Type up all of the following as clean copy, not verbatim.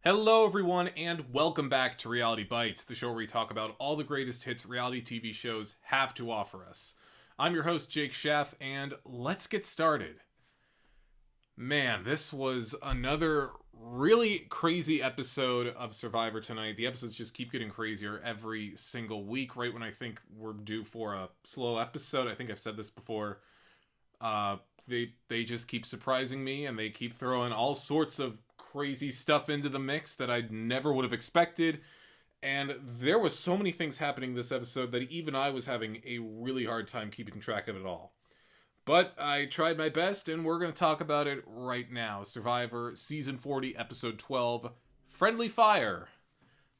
Hello, everyone, and welcome back to Reality Bites, the show where we talk about all the greatest hits reality TV shows have to offer us. I'm your host, Jake Schaff, and let's get started. Man, this was another really crazy episode of Survivor tonight. The episodes just keep getting crazier every single week, right when I think we're due for a slow episode. I think I've said this before. They just keep surprising me, and they keep throwing all sorts of crazy stuff into the mix that I never would have expected. And there was so many things happening this episode that even I was having a really hard time keeping track of it all. But I tried my best, and we're going to talk about it right now. Survivor Season 40, Episode 12, Friendly Fire.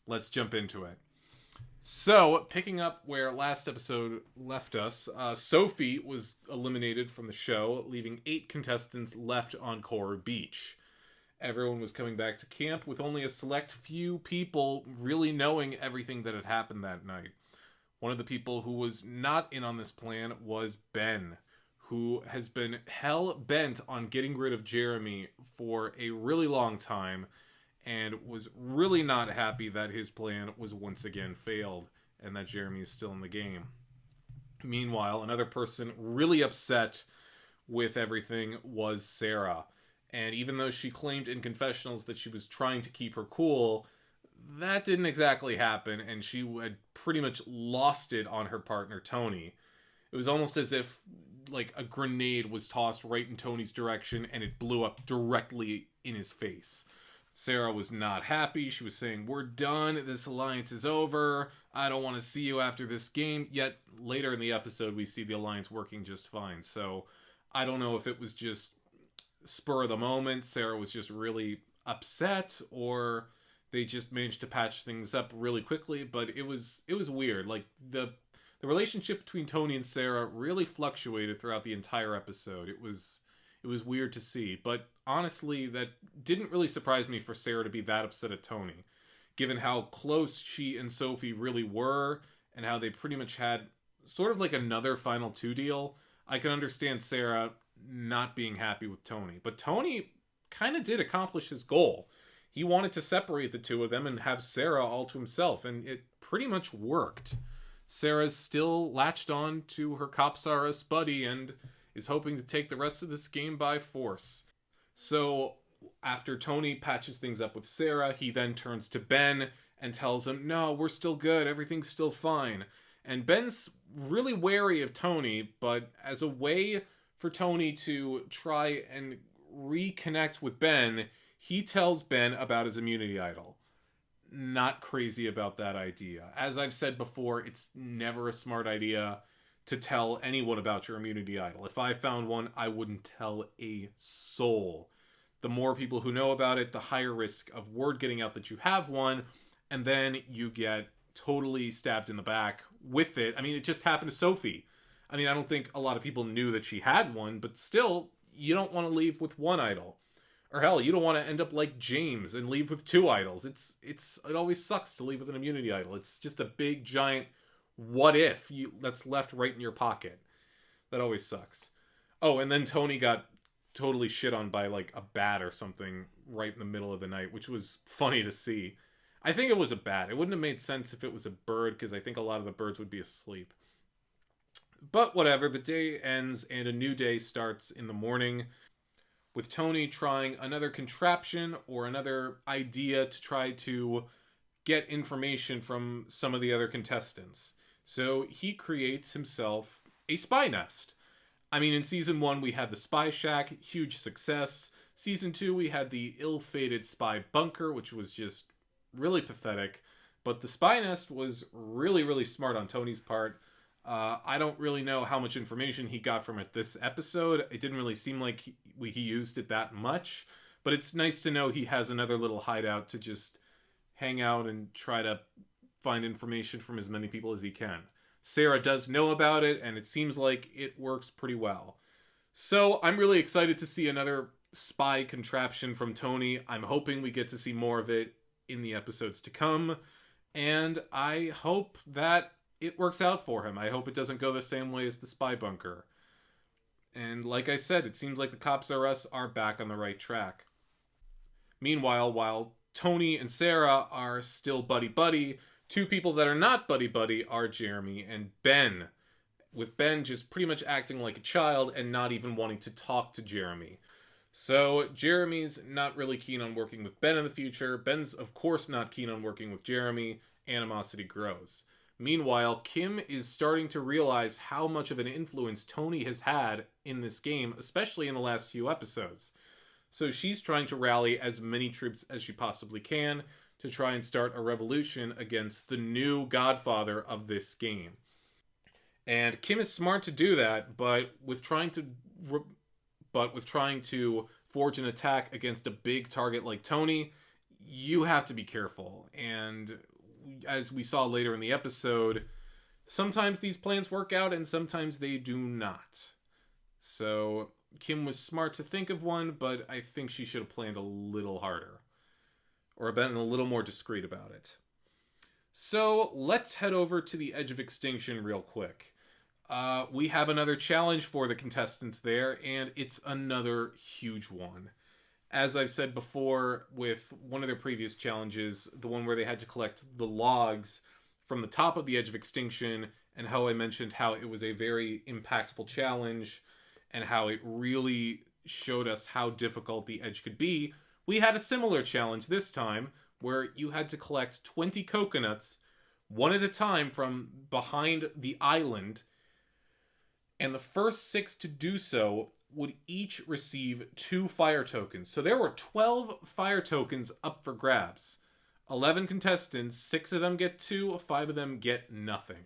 Let's jump into it. So, picking up where last episode left us, Sophie was eliminated from the show, leaving 8 contestants left on Coral Beach. Everyone was coming back to camp with only a select few people really knowing everything that had happened that night. One of the people who was not in on this plan was Ben, who has been hell-bent on getting rid of Jeremy for a really long time, and was really not happy that his plan was once again failed, and that Jeremy is still in the game. Meanwhile, another person really upset with everything was Sarah. And even though she claimed in confessionals that she was trying to keep her cool, that didn't exactly happen, and she had pretty much lost it on her partner, Tony. It was almost as if, like, a grenade was tossed right in Tony's direction, and it blew up directly in his face. Sarah was not happy. She was saying, "We're done. This alliance is over. I don't want to see you after this game." Yet, later in the episode, we see the alliance working just fine. So, I don't know if it was just spur of the moment, Sarah was just really upset, or they just managed to patch things up really quickly, but it was weird. Like, the relationship between Tony and Sarah really fluctuated throughout the entire episode. It was weird to see, but honestly, that didn't really surprise me for Sarah to be that upset at Tony, given how close she and Sophie really were, and how they pretty much had sort of like another final 2 deal. I can understand Sarah not being happy with Tony, but Tony kind of did accomplish his goal. He wanted to separate the two of them and have Sarah all to himself, and it pretty much worked. Sarah's still latched on to her Copsaurus buddy and is hoping to take the rest of this game by force. So after Tony patches things up with Sarah, he then turns to Ben and tells him, "No, we're still good, everything's still fine." And Ben's really wary of Tony, but as a way for Tony to try and reconnect with Ben, he tells Ben about his immunity idol. Not crazy about that idea. As I've said before, it's never a smart idea to tell anyone about your immunity idol. If I found one, I wouldn't tell a soul. The more people who know about it, the higher risk of word getting out that you have one, and then you get totally stabbed in the back with it. I mean, it just happened to Sophie. I mean, I don't think a lot of people knew that she had one, but still, you don't want to leave with one idol. Or hell, you don't want to end up like James and leave with 2 idols. It always sucks to leave with an immunity idol. It's just a big, giant what if that's left right in your pocket. That always sucks. Oh, and then Tony got totally shit on by like a bat or something right in the middle of the night, which was funny to see. I think it was a bat. It wouldn't have made sense if it was a bird, because I think a lot of the birds would be asleep. But whatever, the day ends and a new day starts in the morning, with Tony trying another contraption or another idea to try to get information from some of the other contestants. So he creates himself a SpyNest. I mean, in Season 1 we had the Spy Shack, huge success. Season 2 we had the ill-fated Spy Bunker, which was just really pathetic. But the SpyNest was really, really smart on Tony's part. I don't really know how much information he got from it this episode. It didn't really seem like he used it that much, but it's nice to know he has another little hideout to just hang out and try to find information from as many people as he can. Sarah does know about it, and it seems like it works pretty well. So I'm really excited to see another spy contraption from Tony. I'm hoping we get to see more of it in the episodes to come, and I hope that it works out for him. I hope it doesn't go the same way as the Spy Bunker. And like I said, it seems like the Cops R Us are back on the right track. Meanwhile, while Tony and Sarah are still buddy-buddy. Two people that are not buddy-buddy are Jeremy and Ben, with Ben just pretty much acting like a child and not even wanting to talk to Jeremy. So Jeremy's not really keen on working with Ben in the future. Ben's, of course, not keen on working with Jeremy. Animosity grows. Meanwhile, Kim is starting to realize how much of an influence Tony has had in this game, especially in the last few episodes. So she's trying to rally as many troops as she possibly can to try and start a revolution against the new godfather of this game. And Kim is smart to do that, but with trying to forge an attack against a big target like Tony, you have to be careful. And as we saw later in the episode, sometimes these plans work out and sometimes they do not. So Kim was smart to think of one, but I think she should have planned a little harder, or been a little more discreet about it. So let's head over to the Edge of Extinction real quick. We have another challenge for the contestants there, and it's another huge one. As I've said before, with one of their previous challenges, the one where they had to collect the logs from the top of the Edge of Extinction, and how I mentioned how it was a very impactful challenge, and how it really showed us how difficult the Edge could be, we had a similar challenge this time, where you had to collect 20 coconuts, one at a time from behind the island, and the first 6 to do so would each receive 2 fire tokens. So there were 12 fire tokens up for grabs. 11 contestants, 6 of them get 2, 5 of them get nothing.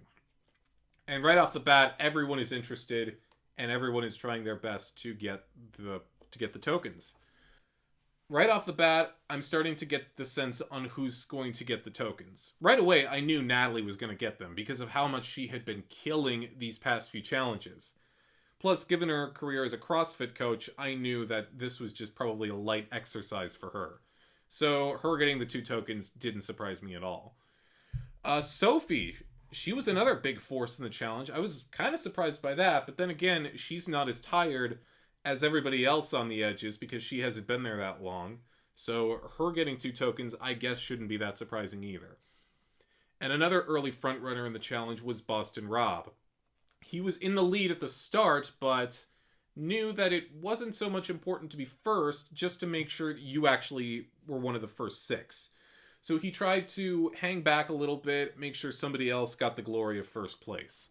And right off the bat, everyone is interested, and everyone is trying their best to get the tokens. Right off the bat, I'm starting to get the sense on who's going to get the tokens. Right away, I knew Natalie was going to get them because of how much she had been killing these past few challenges. Plus, given her career as a CrossFit coach, I knew that this was just probably a light exercise for her. So her getting the 2 tokens didn't surprise me at all. Sophie, she was another big force in the challenge. I was kind of surprised by that, but then again, she's not as tired as everybody else on the edges because she hasn't been there that long. So her getting 2 tokens, I guess, shouldn't be that surprising either. And another early frontrunner in the challenge was Boston Rob. He was in the lead at the start, but knew that it wasn't so much important to be first, just to make sure that you actually were one of the first 6. So he tried to hang back a little bit, make sure somebody else got the glory of first place.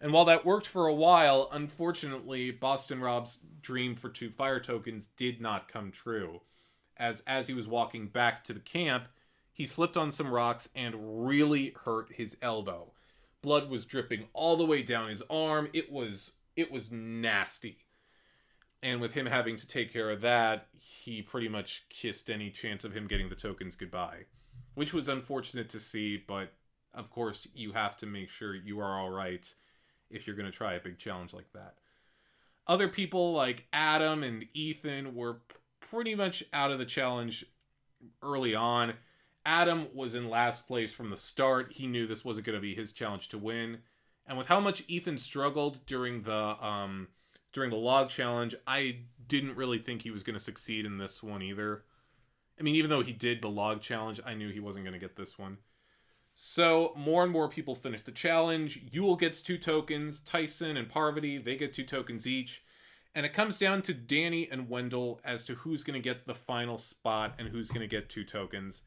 And while that worked for a while, unfortunately, Boston Rob's dream for 2 fire tokens did not come true. As he was walking back to the camp, he slipped on some rocks and really hurt his elbow. Blood was dripping all the way down his arm. It was nasty. And with him having to take care of that, he pretty much kissed any chance of him getting the tokens goodbye. Which was unfortunate to see, but of course you have to make sure you are alright if you're going to try a big challenge like that. Other people like Adam and Ethan were pretty much out of the challenge early on. Adam was in last place from the start. He knew this wasn't going to be his challenge to win. And with how much Ethan struggled during the log challenge, I didn't really think he was going to succeed in this one either. I mean, even though he did the log challenge, I knew he wasn't going to get this one. So more and more people finish the challenge. Yule gets 2 tokens. Tyson and Parvati, they get 2 tokens each. And it comes down to Danny and Wendell as to who's going to get the final spot and who's going to get 2 tokens.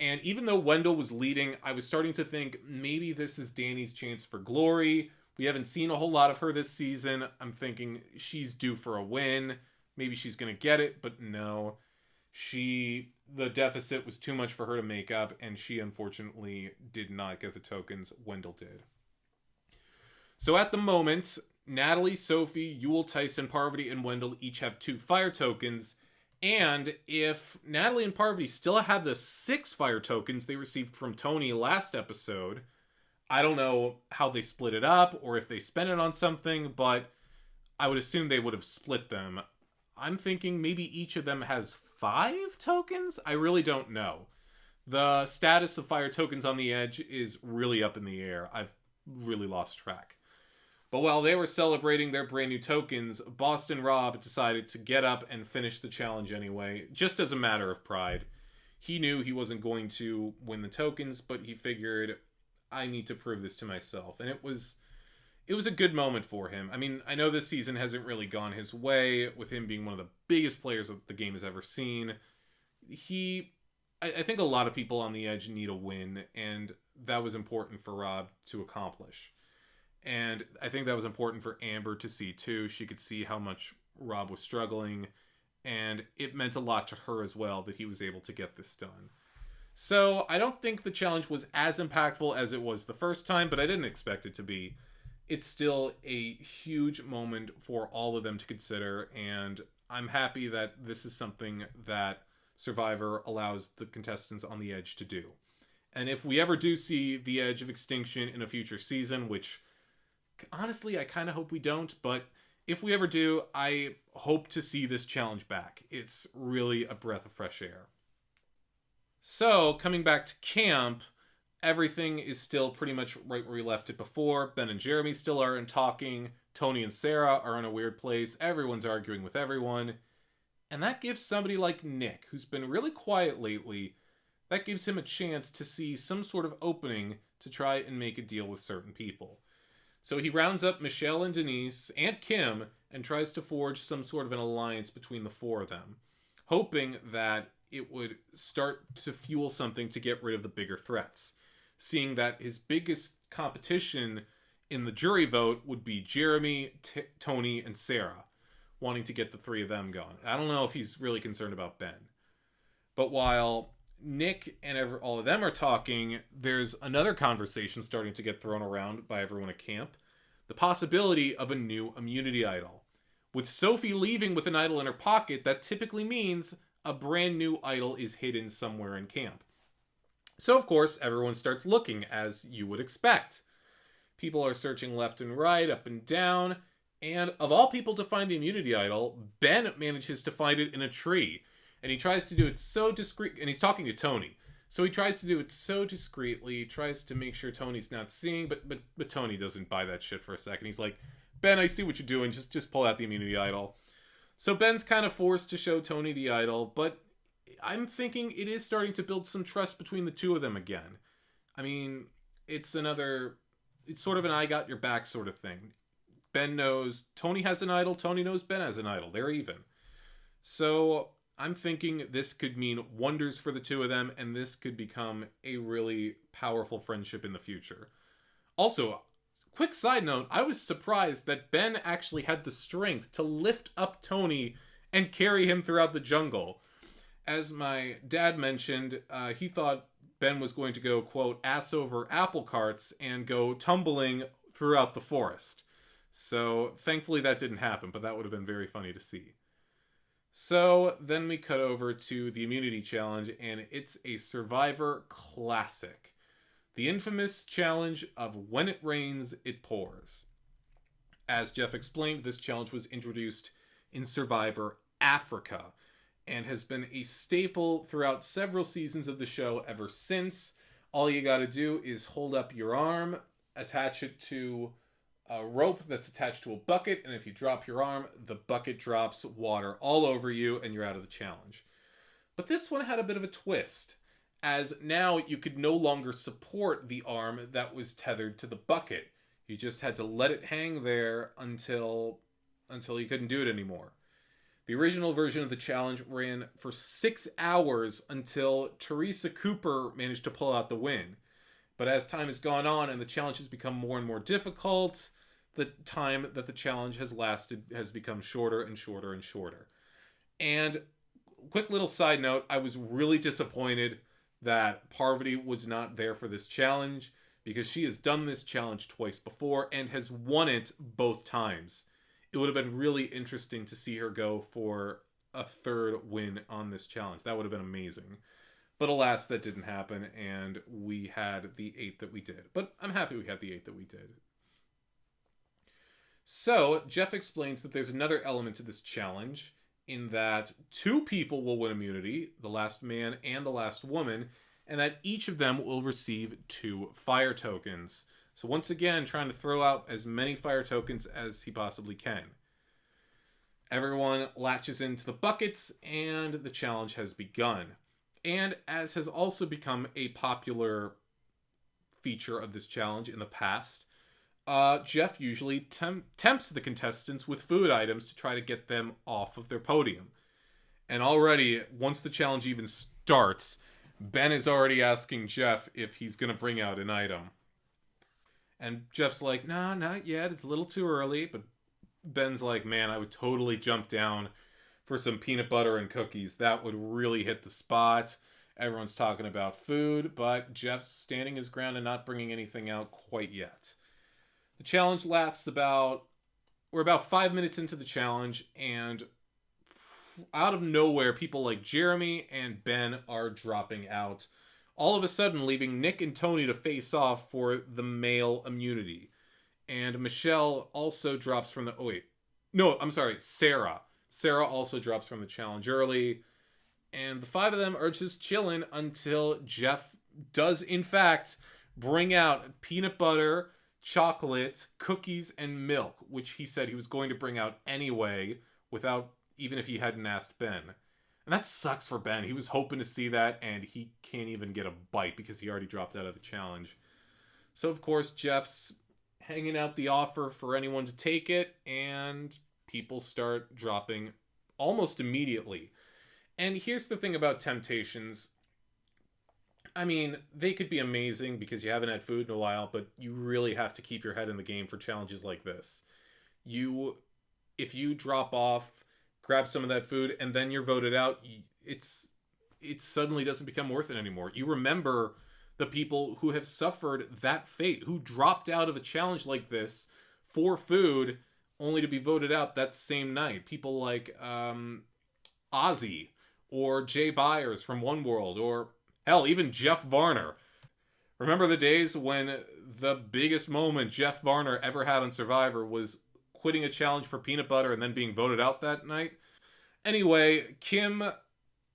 And even though Wendell was leading, I was starting to think maybe this is Danny's chance for glory. We haven't seen a whole lot of her this season. I'm thinking she's due for a win. Maybe she's going to get it, but no. The deficit was too much for her to make up, and she unfortunately did not get the tokens. Wendell did. So at the moment, Natalie, Sophie, Yule, Tyson, Parvati, and Wendell each have 2 fire tokens. And if Natalie and Parvati still have the 6 fire tokens they received from Tony last episode, I don't know how they split it up or if they spent it on something, but I would assume they would have split them. I'm thinking maybe each of them has 5 tokens? I really don't know. The status of fire tokens on the edge is really up in the air. I've really lost track. But while they were celebrating their brand new tokens, Boston Rob decided to get up and finish the challenge anyway, just as a matter of pride. He knew he wasn't going to win the tokens, but he figured, I need to prove this to myself. And it was a good moment for him. I mean, I know this season hasn't really gone his way, with him being one of the biggest players that the game has ever seen. I think a lot of people on the edge need a win, and that was important for Rob to accomplish. And I think that was important for Amber to see too. She could see how much Rob was struggling, and it meant a lot to her as well that he was able to get this done. So I don't think the challenge was as impactful as it was the first time, but I didn't expect it to be. It's still a huge moment for all of them to consider, and I'm happy that this is something that Survivor allows the contestants on the edge to do. And if we ever do see the edge of extinction in a future season, which honestly I kind of hope we don't, but if we ever do, I hope to see this challenge back. It's really a breath of fresh air. So, coming back to camp, everything is still pretty much right where we left it before. Ben and Jeremy still aren't talking. Tony and Sarah are in a weird place. Everyone's arguing with everyone. And that gives somebody like Nick, who's been really quiet lately, that gives him a chance to see some sort of opening to try and make a deal with certain people. So he rounds up Michelle and Denise and Kim and tries to forge some sort of an alliance between the four of them, hoping that it would start to fuel something to get rid of the bigger threats, seeing that his biggest competition in the jury vote would be Jeremy, Tony, and Sarah, wanting to get the three of them going. I don't know if he's really concerned about Ben. But while Nick and all of them are talking, there's another conversation starting to get thrown around by everyone at camp. The possibility of a new immunity idol. With Sophie leaving with an idol in her pocket, that typically means a brand new idol is hidden somewhere in camp. So of course, everyone starts looking, as you would expect. People are searching left and right, up and down, and of all people to find the immunity idol, Ben manages to find it in a tree. And he tries to do it so discreet, and he's talking to Tony. So he tries to do it so discreetly, tries to make sure Tony's not seeing, but Tony doesn't buy that shit for a second. He's like, Ben, I see what you're doing, just pull out the immunity idol. So Ben's kind of forced to show Tony the idol, but I'm thinking it is starting to build some trust between the two of them again. I mean, it's sort of an I got your back sort of thing. Ben knows Tony has an idol, Tony knows Ben has an idol. They're even. So I'm thinking this could mean wonders for the two of them, and this could become a really powerful friendship in the future. Also, quick side note, I was surprised that Ben actually had the strength to lift up Tony and carry him throughout the jungle. As my dad mentioned, he thought Ben was going to go, quote, ass over apple carts and go tumbling throughout the forest. So thankfully that didn't happen, but that would have been very funny to see. So then we cut over to the immunity challenge, and it's a Survivor classic. The infamous challenge of when it rains, it pours. As Jeff explained, this challenge was introduced in Survivor Africa and has been a staple throughout several seasons of the show ever since. All you gotta do is hold up your arm, attach it to a rope that's attached to a bucket, and if you drop your arm, the bucket drops water all over you and you're out of the challenge. But this one had a bit of a twist, as now you could no longer support the arm that was tethered to the bucket. You just had to let it hang there until you couldn't do it anymore. The original version of the challenge ran for 6 hours until Teresa Cooper managed to pull out the win. But as time has gone on and the challenge has become more and more difficult, the time that the challenge has lasted has become shorter and shorter and shorter. And quick little side note, I was really disappointed that Parvati was not there for this challenge, because she has done this challenge twice before and has won it both times. It would have been really interesting to see her go for a third win on this challenge. That would have been amazing. But alas, that didn't happen, and we had the 8 that we did. But I'm happy we had the 8 that we did. So, Jeff explains that there's another element to this challenge, in that 2 people will win immunity, the last man and the last woman, and that each of them will receive 2 fire tokens. So once again, trying to throw out as many fire tokens as he possibly can. Everyone latches into the buckets, and the challenge has begun. And as has also become a popular feature of this challenge in the past, Jeff usually tempts the contestants with food items to try to get them off of their podium. And already, once the challenge even starts, Ben is already asking Jeff if he's going to bring out an item. And Jeff's like, nah, not yet. It's a little too early. But Ben's like, man, I would totally jump down for some peanut butter and cookies. That would really hit the spot. Everyone's talking about food, but Jeff's standing his ground and not bringing anything out quite yet. The challenge lasts we're about 5 minutes into the challenge, and out of nowhere, people like Jeremy and Ben are dropping out. All of a sudden, leaving Nick and Tony to face off for the male immunity. And Michelle also drops from the... Oh, wait. No, I'm sorry. Sarah. Sarah also drops from the challenge early. And the five of them are just chilling until Jeff does, in fact, bring out peanut butter, chocolate, cookies, and milk, which he said he was going to bring out anyway, without even if he hadn't asked Ben. And that sucks for Ben. He was hoping to see that, and he can't even get a bite because he already dropped out of the challenge. So, of course, Jeff's hanging out the offer for anyone to take it, and people start dropping almost immediately. And here's the thing about temptations. I mean, they could be amazing because you haven't had food in a while, but you really have to keep your head in the game for challenges like this. If you drop off, grab some of that food, and then you're voted out, it suddenly doesn't become worth it anymore. You remember the people who have suffered that fate, who dropped out of a challenge like this for food, only to be voted out that same night. People like Ozzy, or Jay Byers from One World, or hell, even Jeff Varner. Remember the days when the biggest moment Jeff Varner ever had on Survivor was quitting a challenge for peanut butter and then being voted out that night? Anyway, Kim,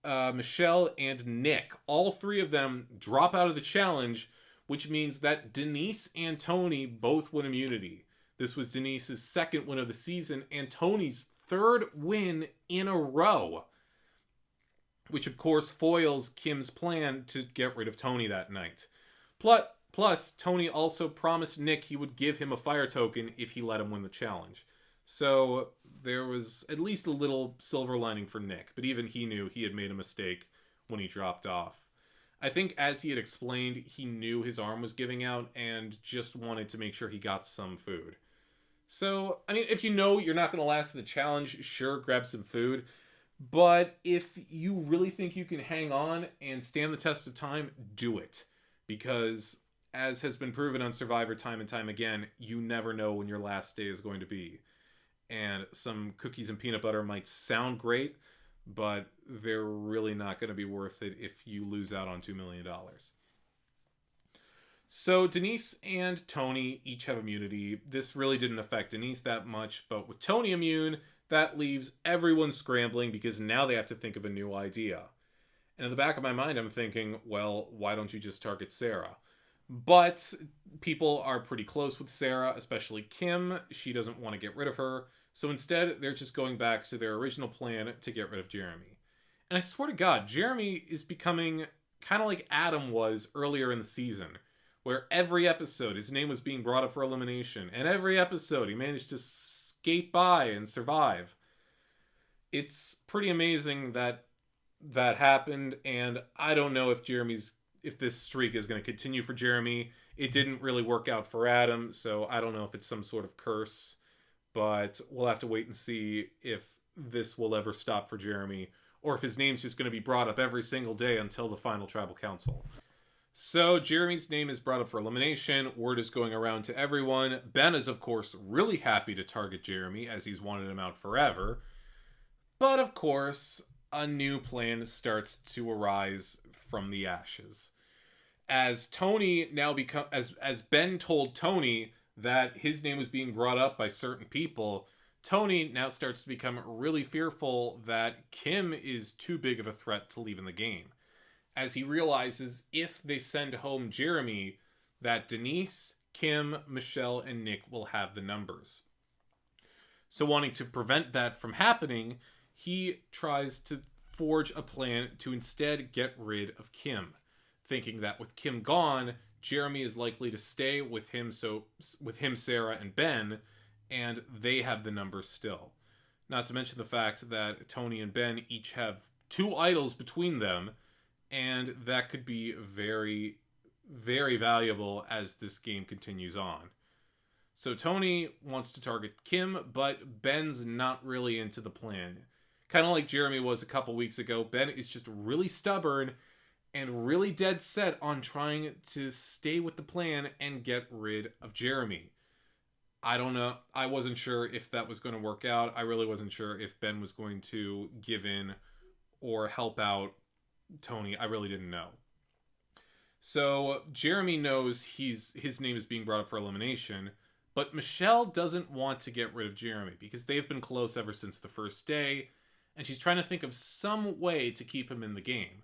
Michelle, and Nick, all three of them drop out of the challenge, which means that Denise and Tony both win immunity. This was Denise's second win of the season and Tony's third win in a row, which of course foils Kim's plan to get rid of Tony that night. Plus, Tony also promised Nick he would give him a fire token if he let him win the challenge. So there was at least a little silver lining for Nick, but even he knew he had made a mistake when he dropped off. I think as he had explained, he knew his arm was giving out and just wanted to make sure he got some food. So, I mean, if you know you're not going to last in the challenge, sure, grab some food. But if you really think you can hang on and stand the test of time, do it. Because, as has been proven on Survivor time and time again, you never know when your last day is going to be. And some cookies and peanut butter might sound great, but they're really not going to be worth it if you lose out on $2 million. So Denise and Tony each have immunity. This really didn't affect Denise that much, but with Tony immune, that leaves everyone scrambling because now they have to think of a new idea. And in the back of my mind, I'm thinking, well, why don't you just target Sarah? But people are pretty close with Sarah, especially Kim. She doesn't want to get rid of her. So instead, they're just going back to their original plan to get rid of Jeremy. And I swear to God, Jeremy is becoming kind of like Adam was earlier in the season, where every episode his name was being brought up for elimination, and every episode he managed to skate by and survive. It's pretty amazing that that happened, and I don't know if this streak is going to continue for Jeremy. It didn't really work out for Adam, so I don't know if it's some sort of curse, but we'll have to wait and see if this will ever stop for Jeremy, or if his name's just going to be brought up every single day until the final tribal council. So Jeremy's name is brought up for elimination. Word is going around to everyone. Ben is, of course, really happy to target Jeremy, as he's wanted him out forever. But, of course, a new plan starts to arise from the ashes. As Tony now as Ben told Tony that his name was being brought up by certain people, Tony now starts to become really fearful that Kim is too big of a threat to leave in the game, as he realizes if they send home Jeremy, that Denise, Kim, Michelle, and Nick will have the numbers. So wanting to prevent that from happening, he tries to forge a plan to instead get rid of Kim, thinking that with Kim gone, Jeremy is likely to stay with him, Sarah, and Ben, and they have the numbers still. Not to mention the fact that Tony and Ben each have 2 idols between them, and that could be very, very valuable as this game continues on. So Tony wants to target Kim, but Ben's not really into the plan. Kind of like Jeremy was a couple weeks ago, Ben is just really stubborn and really dead set on trying to stay with the plan and get rid of Jeremy. I don't know. I wasn't sure if that was going to work out. I really wasn't sure if Ben was going to give in or help out Tony. I really didn't know. So Jeremy knows his name is being brought up for elimination, but Michelle doesn't want to get rid of Jeremy because they've been close ever since the first day, and she's trying to think of some way to keep him in the game.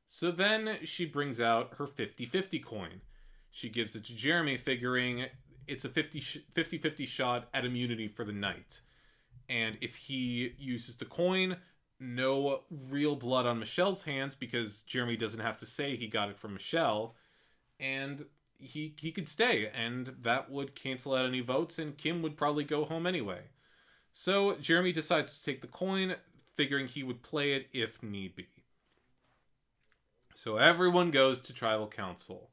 So then she brings out her 50-50 coin. She gives it to Jeremy, figuring it's a 50-50 shot at immunity for the night. And if he uses the coin, no real blood on Michelle's hands because Jeremy doesn't have to say he got it from Michelle. And he could stay, and that would cancel out any votes, and Kim would probably go home anyway. So Jeremy decides to take the coin, figuring he would play it if need be. So everyone goes to tribal council.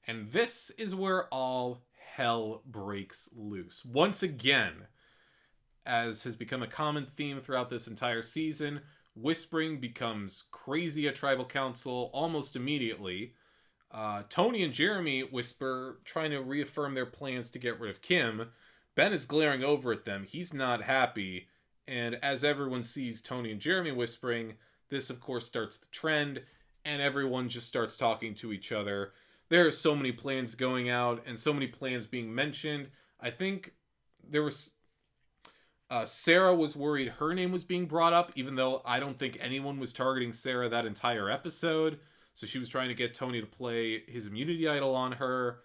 And this is where all hell breaks loose. Once again, as has become a common theme throughout this entire season, whispering becomes crazy at tribal council almost immediately. Tony and Jeremy whisper, trying to reaffirm their plans to get rid of Kim. Ben is glaring over at them. He's not happy. And as everyone sees Tony and Jeremy whispering, this of course starts the trend, and everyone just starts talking to each other. There are so many plans going out and so many plans being mentioned. I think there was... Sarah was worried her name was being brought up, even though I don't think anyone was targeting Sarah that entire episode. So she was trying to get Tony to play his immunity idol on her.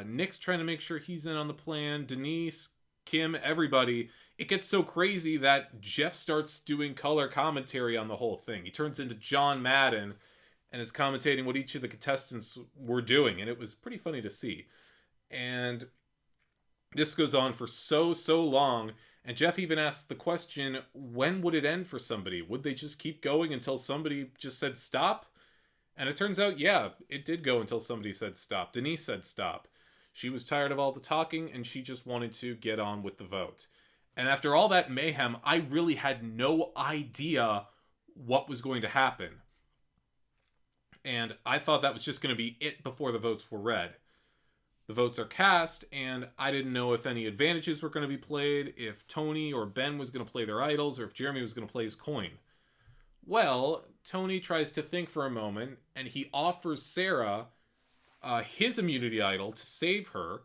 Nick's trying to make sure he's in on the plan. Denise, Kim, everybody. It gets so crazy that Jeff starts doing color commentary on the whole thing. He turns into John Madden and is commentating what each of the contestants were doing. And it was pretty funny to see. And this goes on for so long. And Jeff even asked the question, when would it end for somebody? Would they just keep going until somebody just said stop? And it turns out, yeah, it did go until somebody said stop. Denise said stop. She was tired of all the talking, and she just wanted to get on with the vote. And after all that mayhem, I really had no idea what was going to happen. And I thought that was just going to be it before the votes were read. The votes are cast, and I didn't know if any advantages were going to be played, if Tony or Ben was going to play their idols, or if Jeremy was going to play his coin. Well, Tony tries to think for a moment, and he offers Sarah his immunity idol to save her,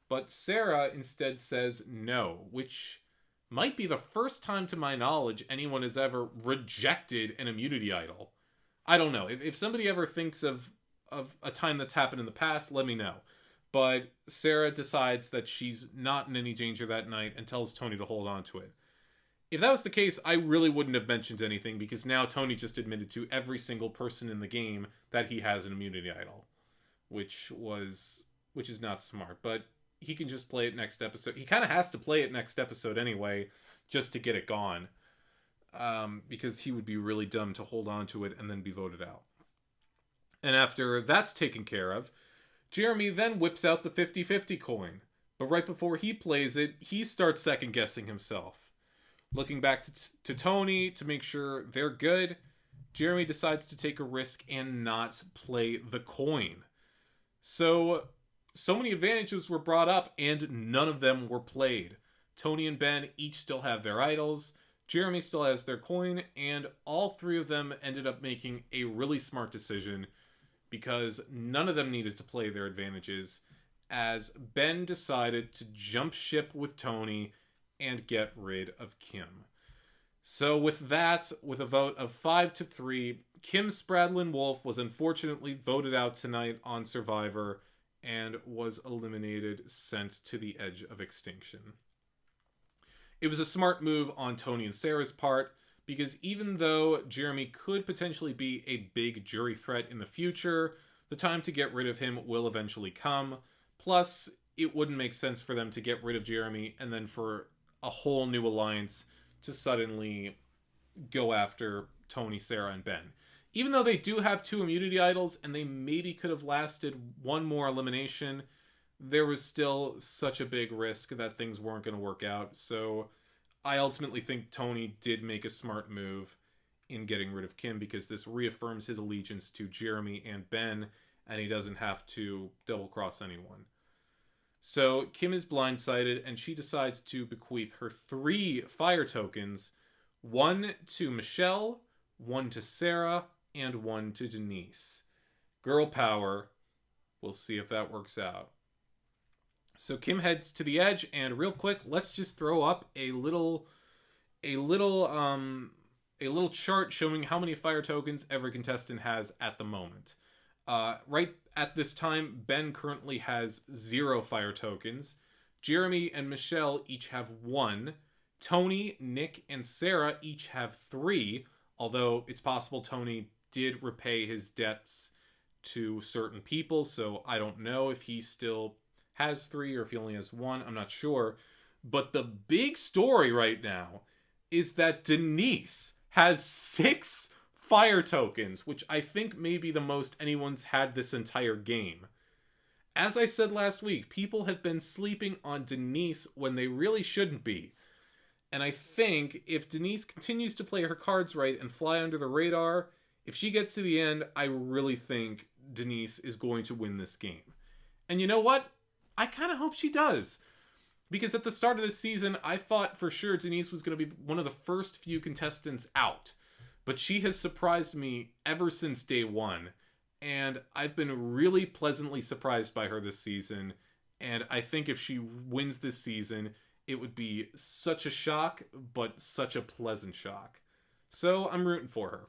but Sarah instead says no, which might be the first time to my knowledge anyone has ever rejected an immunity idol. I don't know. If somebody ever thinks of a time that's happened in the past, let me know. But Sarah decides that she's not in any danger that night and tells Tony to hold on to it. If that was the case, I really wouldn't have mentioned anything, because now Tony just admitted to every single person in the game that he has an immunity idol, which is not smart. But he can just play it next episode. He kind of has to play it next episode anyway, just to get it gone, because he would be really dumb to hold on to it and then be voted out. And after that's taken care of, Jeremy then whips out the 50-50 coin. But right before he plays it, he starts second-guessing himself. Looking back to Tony to make sure they're good, Jeremy decides to take a risk and not play the coin. So many advantages were brought up, and none of them were played. Tony and Ben each still have their idols, Jeremy still has their coin, and all three of them ended up making a really smart decision, because none of them needed to play their advantages, as Ben decided to jump ship with Tony and get rid of Kim. So with that, with a vote of 5-3, Kim Spradlin-Wolf was unfortunately voted out tonight on Survivor and was eliminated, sent to the edge of extinction. It was a smart move on Tony and Sarah's part, because even though Jeremy could potentially be a big jury threat in the future, the time to get rid of him will eventually come. Plus, it wouldn't make sense for them to get rid of Jeremy and then for a whole new alliance to suddenly go after Tony, Sarah, and Ben. Even though they do have 2 immunity idols and they maybe could have lasted one more elimination, there was still such a big risk that things weren't going to work out. So I ultimately think Tony did make a smart move in getting rid of Kim, because this reaffirms his allegiance to Jeremy and Ben, and he doesn't have to double cross anyone. So Kim is blindsided, and she decides to bequeath her 3 fire tokens, 1 to Michelle, 1 to Sarah, and 1 to Denise. Girl power. We'll see if that works out. So Kim heads to the edge, and real quick, let's just throw up a little chart showing how many fire tokens every contestant has at the moment. Right at this time, Ben currently has 0 fire tokens. Jeremy and Michelle each have 1. Tony, Nick, and Sarah each have 3, although it's possible Tony did repay his debts to certain people, so I don't know if he still has 3 or if he only has 1. I'm not sure. But the big story right now is that Denise has 6 fire tokens, which I think may be the most anyone's had this entire game. As I said last week, people have been sleeping on Denise when they really shouldn't be. And I think if Denise continues to play her cards right and fly under the radar, if she gets to the end, I really think Denise is going to win this game. And you know what? I kind of hope she does. Because at the start of this season, I thought for sure Denise was going to be one of the first few contestants out. But she has surprised me ever since day 1. And I've been really pleasantly surprised by her this season. And I think if she wins this season, it would be such a shock, but such a pleasant shock. So I'm rooting for her.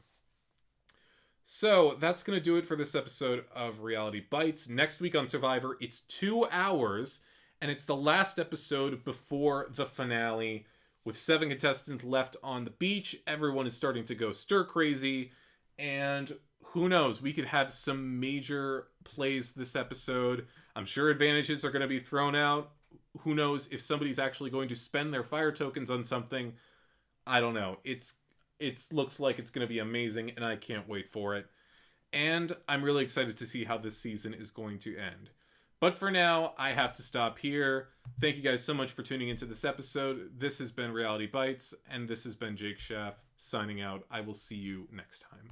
So that's going to do it for this episode of Reality Bites. Next week on Survivor, it's 2 hours, and it's the last episode before the finale. With 7 contestants left on the beach, everyone is starting to go stir crazy, and who knows, we could have some major plays this episode. I'm sure advantages are going to be thrown out. Who knows if somebody's actually going to spend their fire tokens on something. I don't know. It looks like it's going to be amazing, and I can't wait for it. And I'm really excited to see how this season is going to end. But for now, I have to stop here. Thank you guys so much for tuning into this episode. This has been Reality Bites, and this has been Jake Schaff signing out. I will see you next time.